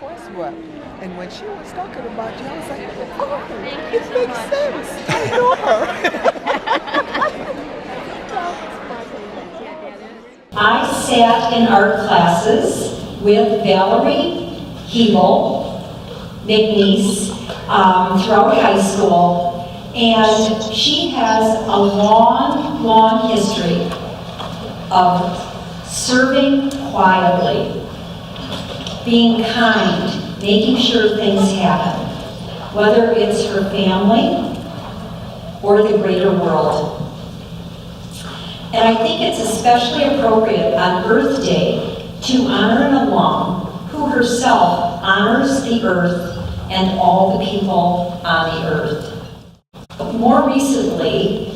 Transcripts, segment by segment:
coursework. And when she was talking about you, I was like, oh, it makes sense. I know her. I sat in art classes with Valerie Hebel McNeece throughout high school, and she has a long, long history of serving quietly, being kind, making sure things happen, whether it's her family or the greater world. And I think it's especially appropriate on Earth Day to honor an alum who herself honors the earth and all the people on the earth. More recently,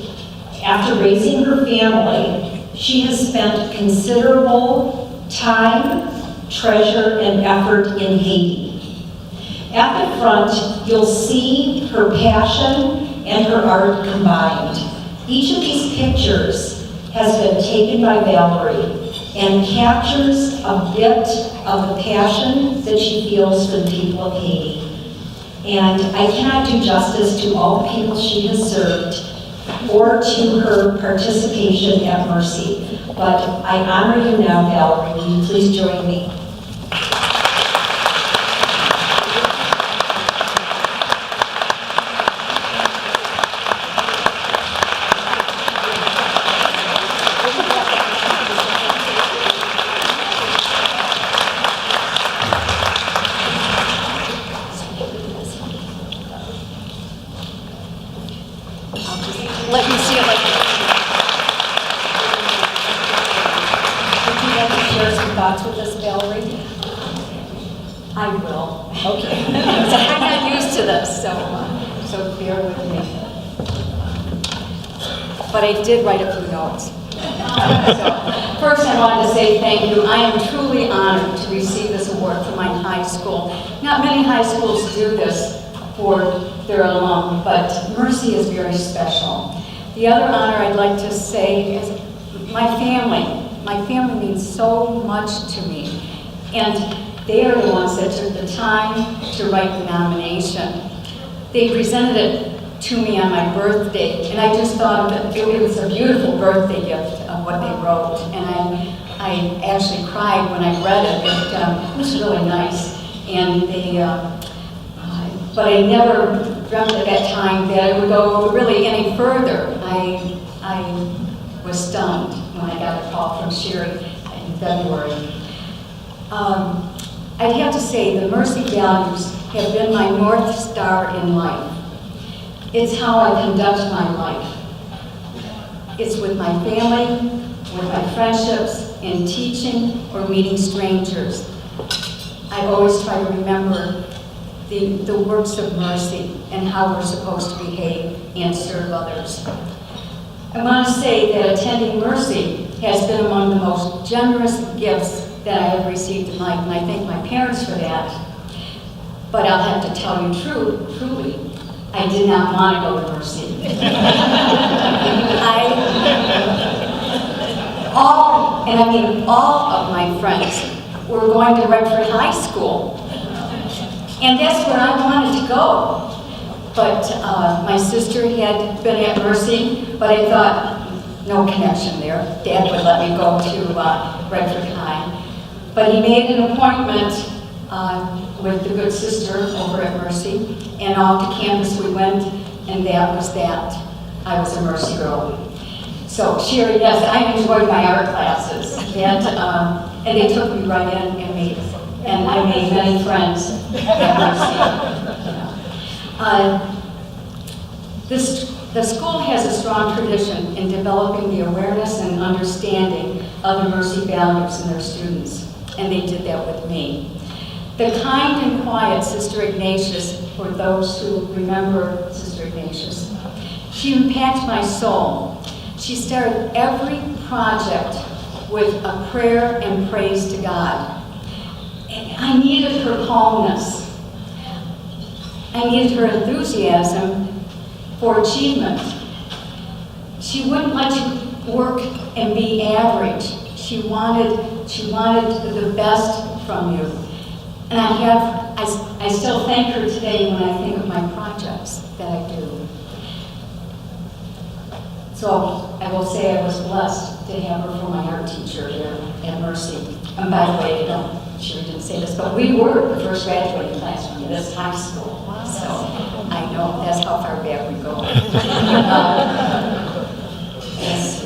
after raising her family, she has spent considerable time, treasure, and effort in Haiti. At the front, you'll see her passion and her art combined. Each of these pictures has been taken by Valerie and captures a bit of the passion that she feels for the people of Haiti. And I cannot do justice to all the people she has served or to her participation at Mercy. But I honor you now, Valerie. Will you please join me? Let me see it like this. Would you like to share some thoughts with us, Valerie? I will. Okay. So I'm not used to this, so bear with me. But I did write a few notes. So, first, I wanted to say thank you. I am truly honored to receive this award from my high school. Not many high schools do this for their alum, but Mercy is very special. The other honor I'd like to say is my family. My family means so much to me, and they are the ones that took the time to write the nomination. They presented it to me on my birthday, and I just thought that it was a beautiful birthday gift of what they wrote, and I actually cried when I read it. It was really nice, and but I never dreamt at that time that it would go really any further. I was stunned when I got a call from Sherry in February. I'd have to say the Mercy values have been my North Star in life. It's how I conduct my life. It's with my family, with my friendships, in teaching or meeting strangers. I always try to remember the works of mercy and how we're supposed to behave and serve others. I want to say that attending Mercy has been among the most generous gifts that I have received in life, and I thank my parents for that. But I'll have to tell you truly, I did not want to go to Mercy. all of my friends were going to Redford High School. And that's where I wanted to go. But my sister had been at Mercy, but I thought, no connection there. Dad would let me go to Redford High. But he made an appointment with the good sister over at Mercy, and off to campus we went, and that was that. I was a Mercy girl. So, Sherry, yes, I enjoyed my art classes, and they took me right in and I made many friends at Mercy. The school has a strong tradition in developing the awareness and understanding of the Mercy values in their students, and they did that with me. The kind and quiet Sister Ignatius, for those who remember Sister Ignatius, she impacted my soul. She started every project with a prayer and praise to God. And I needed her calmness. I needed her enthusiasm for achievement. She wouldn't let you work and be average. She wanted the best from you. And I still thank her today when I think of my projects that I do. So I will say I was blessed to have her for my art teacher here at Mercy. And by the way, she didn't say this, but we were the first graduating class from this high school. So I know that's how far back we go. Yes.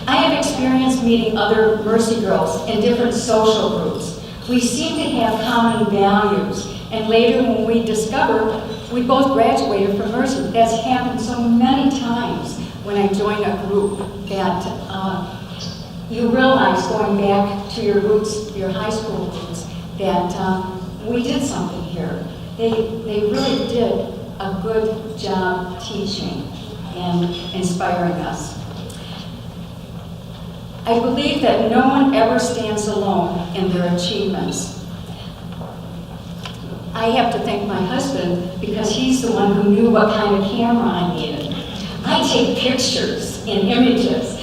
I have experienced meeting other Mercy girls in different social groups. We seem to have common values, and later when we discover we both graduated from Mercy, that's happened so many times when I join a group that you realize going back to your roots, your high school roots, that we did something here. They really did a good job teaching and inspiring us. I believe that no one ever stands alone in their achievements. I have to thank my husband because he's the one who knew what kind of camera I needed. I take pictures and images.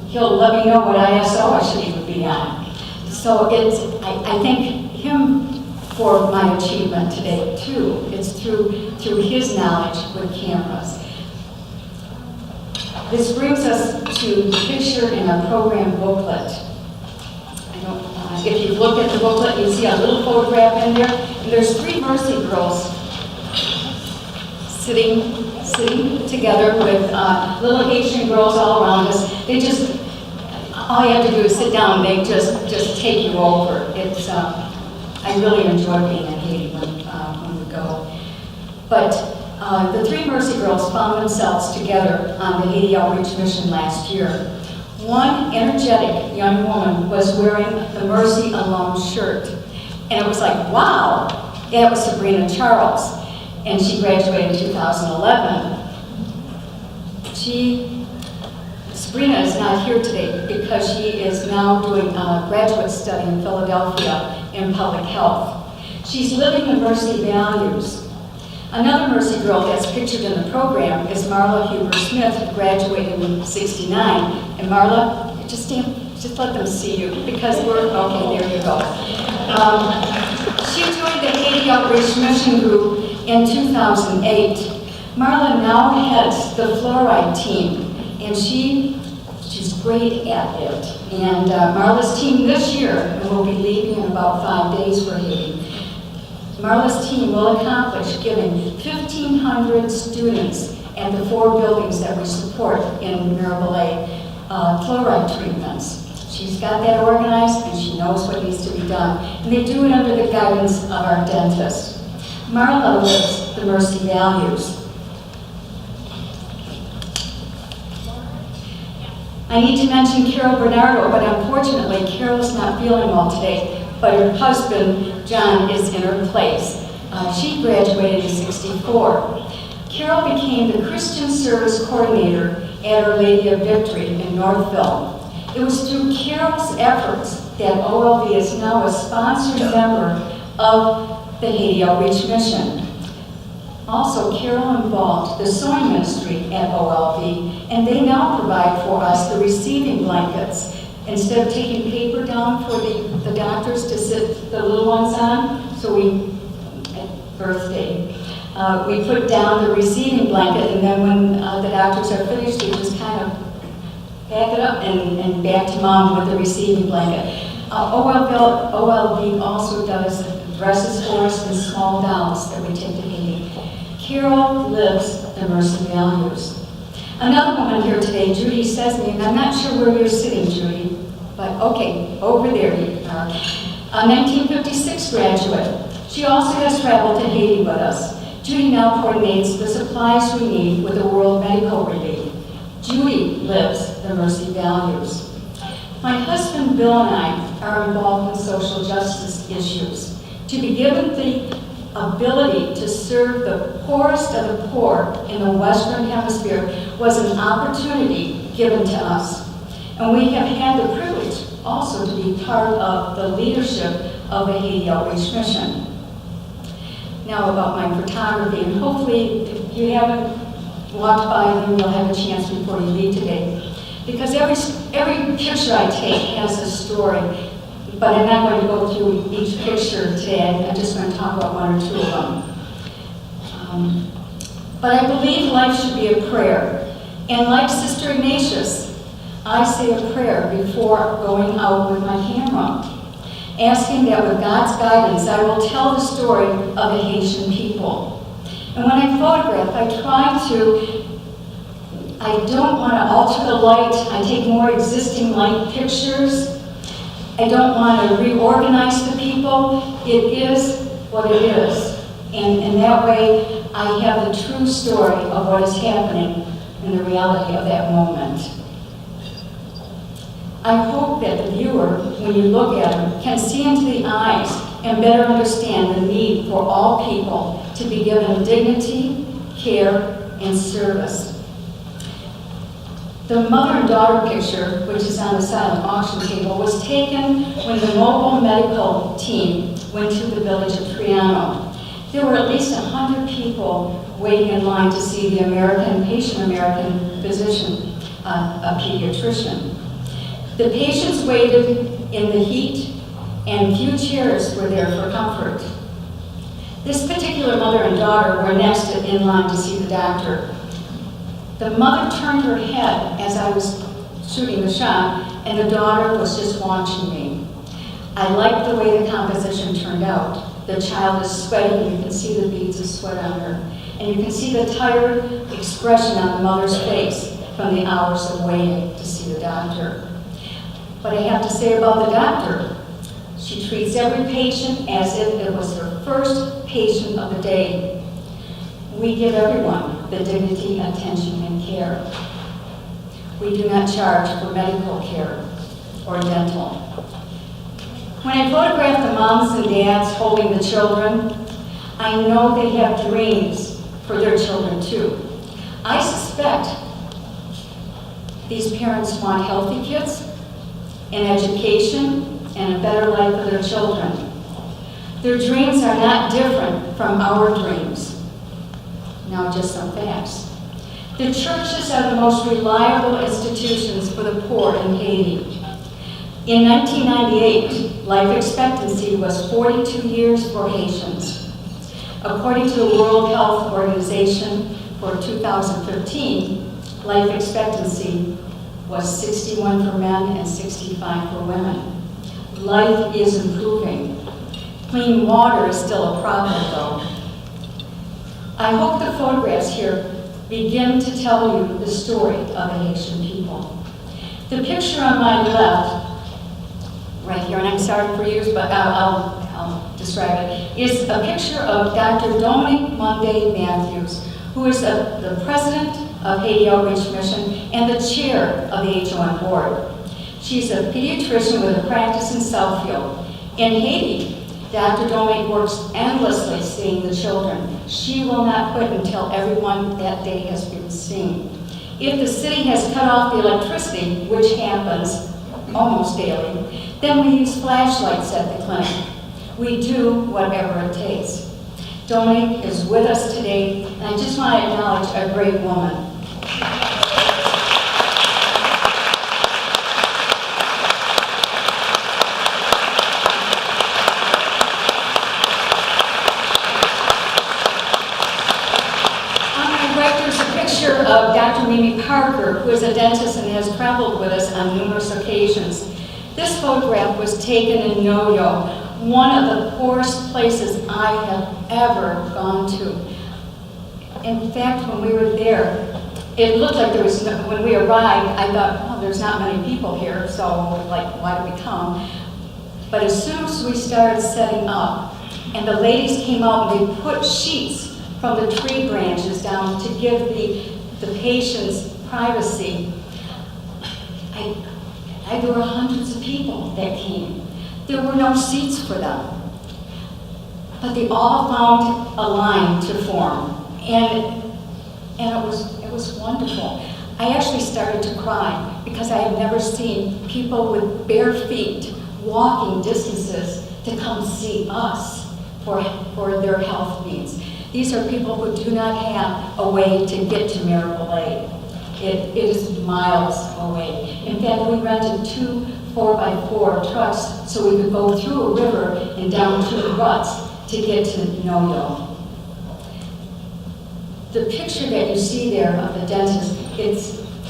He'll let me know what ISO I should even be on. So I thank him for my achievement today too. It's through his knowledge with cameras. This brings us to the picture in our program booklet. If you've looked at the booklet, you see a little photograph in there. And there's 3 Mercy girls sitting together with little Haitian girls all around us. All you have to do is sit down. They just take you over. I really enjoy being in Haiti when we go. But the 3 Mercy girls found themselves together on the Haiti Outreach Mission last year. One energetic young woman was wearing the Mercy alum shirt. And it was like, wow, that was Sabrina Charles. And she graduated in 2011. Sabrina is not here today because she is now doing a graduate study in Philadelphia in public health. She's living the Mercy values. Another Mercy girl that's pictured in the program is Marla Huber-Smith, who graduated in '69. And Marla, just let them see you because okay, there you go. She joined the Haiti Outreach Mission Group in 2008. Marla now heads the fluoride team, and she's great at it. And Marla's team this year will be leaving in about 5 days for Haiti. Marla's team will accomplish giving 1,500 students at the 4 buildings that we support in Mirabelais fluoride treatments. She's got that organized and she knows what needs to be done. And they do it under the guidance of our dentist. Marla lives the Mercy values. I need to mention Carol Bernardo, but unfortunately Carol's not feeling well today. But her husband, John, is in her place. She graduated in '64. Carol became the Christian Service Coordinator at Our Lady of Victory in Northville. It was through Carol's efforts that OLV is now a sponsored member of the Haiti Outreach Mission. Also, Carol involved the sewing ministry at OLV, and they now provide for us the receiving blankets. Instead of taking paper down for the doctors to sit the little ones on, so at birthday, we put down the receiving blanket, and then when the doctors are finished, they just kind of pack it up and back to mom with the receiving blanket. OLV also does dresses for us and small dolls that we take to Haiti. Carol lives the Mercy values. Another woman here today, Judy Sesme, and I'm not sure where you're sitting, Judy, but okay, over there you are. A 1956 graduate. She also has traveled to Haiti with us. Judy now coordinates the supplies we need with the World Medical Relief. Judy lives the Mercy values. My husband Bill and I are involved in social justice issues. To be given the ability to serve the poorest of the poor in the Western Hemisphere was an opportunity given to us. And we have had the privilege also to be part of the leadership of the Haiti Outreach Mission. Now about my photography, and hopefully if you haven't walked by them, you'll have a chance before you leave today. Because every every picture I take has a story, but I'm not going to go through each picture today. I'm just going to talk about one or two of them. But I believe life should be a prayer. And like Sister Ignatius, I say a prayer before going out with my camera, asking that with God's guidance, I will tell the story of the Haitian people. And when I photograph, I don't want to alter the light. I take more existing light pictures. I don't want to reorganize the people. It is what it is. And that way, I have the true story of what is happening and the reality of that moment. I hope that the viewer, when you look at him, can see into the eyes and better understand the need for all people to be given dignity, care, and service. The mother and daughter picture, which is on the silent auction table, was taken when the mobile medical team went to the village of Triano. There were at least 100 people waiting in line to see the Haitian American physician, a pediatrician. The patients waited in the heat, and few chairs were there for comfort. This particular mother and daughter were next in line to see the doctor. The mother turned her head as I was shooting the shot, and the daughter was just watching me. I liked the way the composition turned out. The child is sweating, you can see the beads of sweat on her. And you can see the tired expression on the mother's face from the hours of waiting to see the doctor. But I have to say about the doctor, she treats every patient as if it was her first patient of the day. We give everyone the dignity, attention, and care. We do not charge for medical care or dental. When I photograph the moms and dads holding the children, I know they have dreams for their children too. I suspect these parents want healthy kids, an education, and a better life for their children. Their dreams are not different from our dreams. Now, just some facts. The churches are the most reliable institutions for the poor in Haiti. In 1998, life expectancy was 42 years for Haitians. According to the World Health Organization for 2015, life expectancy was 61 for men and 65 for women. Life is improving. Clean water is still a problem, though. I hope the photographs here begin to tell you the story of the Haitian people. The picture on my left, right here, and I'm sorry for you, but I'll describe it, is a picture of Dr. Dominique Monday Matthews, who is the president of Haiti Outreach Mission and the chair of the HON board. She's a pediatrician with a practice in Southfield. In Haiti, Dr. Dominique works endlessly seeing the children. She will not quit until everyone that day has been seen. If the city has cut off the electricity, which happens almost daily, then we use flashlights at the clinic. We do whatever it takes. Dominique is with us today, and I just want to acknowledge a great woman. Of Dr. Mimi Parker, who is a dentist and has traveled with us on numerous occasions. This photograph was taken in Noyo, one of the poorest places I have ever gone to. In fact, when we were there, it looked like there was, when we arrived, I thought, well, there's not many people here, so like, why do we come? But as soon as we started setting up, and the ladies came out and they put sheets from the tree branches down to give the patients privacy. There were hundreds of people that came. There were no seats for them. But they all found a line to form. And it was wonderful. I actually started to cry because I had never seen people with bare feet walking distances to come see us for their health needs. These are people who do not have a way to get to marital aid. It is miles away. In fact, we rented 2 4x4 trucks so we could go through a river and down through the ruts to get to No-Yo. The picture that you see there of the dentist,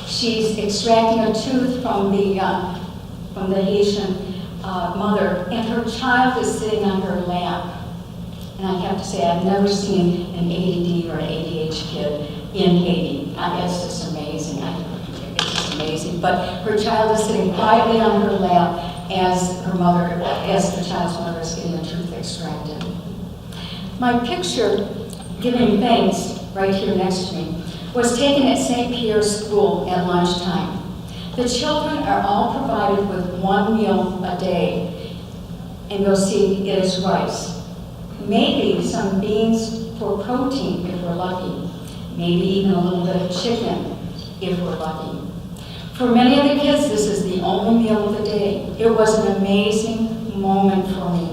she's extracting a tooth from the Haitian mother, and her child is sitting on her lap. And I have to say, I've never seen an ADD or an ADH kid in Haiti. It's just amazing. It's just amazing. But her child is sitting quietly on her lap as the child's mother is getting the tooth extracted. My picture, giving thanks, right here next to me, was taken at St. Pierre's School at lunchtime. The children are all provided with 1 meal a day, and you'll see it is rice. Maybe some beans for protein if we're lucky. Maybe even a little bit of chicken if we're lucky. For many of the kids, this is the only meal of the day. It was an amazing moment for me.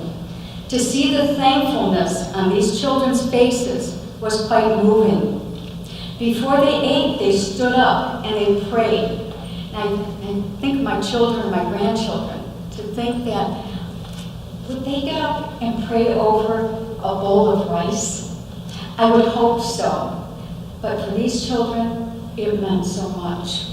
To see the thankfulness on these children's faces was quite moving. Before they ate, they stood up and they prayed. And I think my children and my grandchildren, to think that, would they get up and pray over a bowl of rice? I would hope so. But for these children, it meant so much.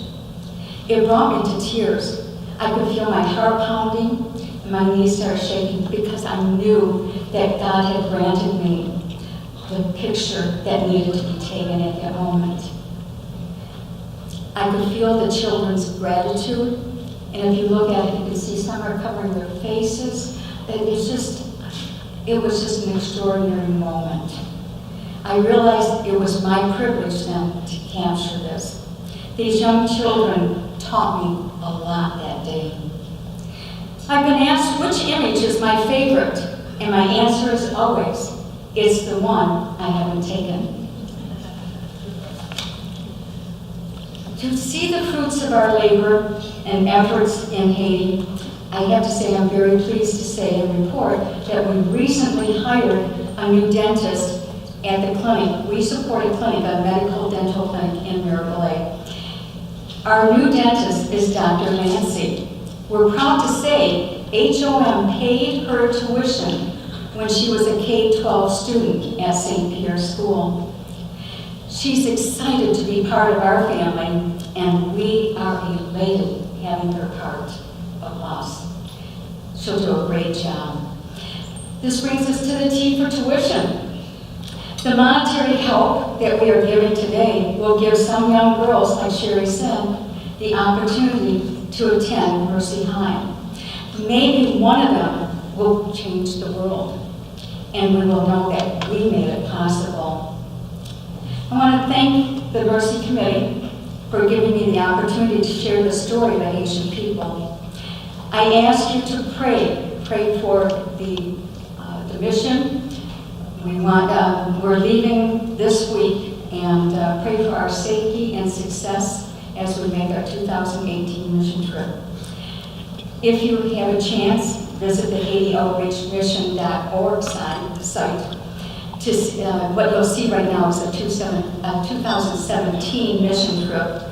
It brought me to tears. I could feel my heart pounding and my knees started shaking because I knew that God had granted me the picture that needed to be taken at that moment. I could feel the children's gratitude, and if you look at it, you can see some are covering their faces. It was just an extraordinary moment. I realized it was my privilege then to capture this. These young children taught me a lot that day. I've been asked which image is my favorite, and my answer is always, it's the one I haven't taken. To see the fruits of our labor and efforts in Haiti, I have to say I'm very pleased to say and report that we recently hired a new dentist at the clinic. We support a clinic, a medical dental clinic in Mirabelais. Our new dentist is Dr. Nancy. We're proud to say HOM paid her tuition when she was a K-12 student at St. Pierre's School. She's excited to be part of our family, and we are elated having her part of us. She'll do a great job. This brings us to the T for tuition. The monetary help that we are giving today will give some young girls, like Sherry said, the opportunity to attend Mercy High. Maybe one of them will change the world, and we will know that we made it possible. I want to thank the Mercy Committee for giving me the opportunity to share the story of the Haitian people. I ask you to pray for the mission. We're leaving this week, and pray for our safety and success as we make our 2018 mission trip. If you have a chance, visit the HaitiOutreachMission.org site. What you'll see right now is a 2017 mission trip.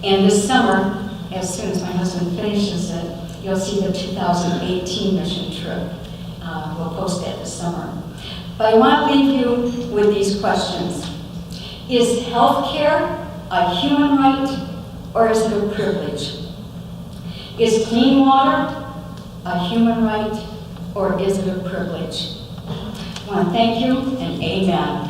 And this summer, as soon as my husband finishes it, you'll see the 2018 mission trip. We'll post that this summer. But I want to leave you with these questions. Is healthcare a human right or is it a privilege? Is clean water a human right or is it a privilege? I want to thank you and amen.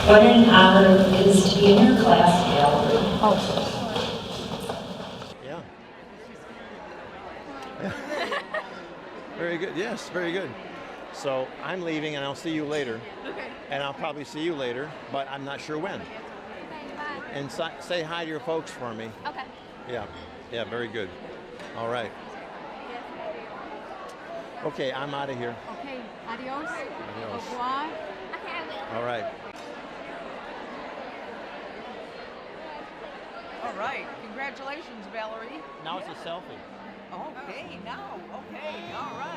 What an honor it is to be in your class, Valerie. Yeah. Very good. Yes, very good. So I'm leaving and I'll see you later. Okay. And I'll probably see you later, but I'm not sure when. Okay, bye. And say hi to your folks for me. Okay. Yeah. Yeah, very good. All right. Okay, I'm out of here. Okay, adios. Adios. Au revoir. Okay, I will. All right. All right. Congratulations, Valerie. Now it's a selfie. Okay, now. Okay, all right.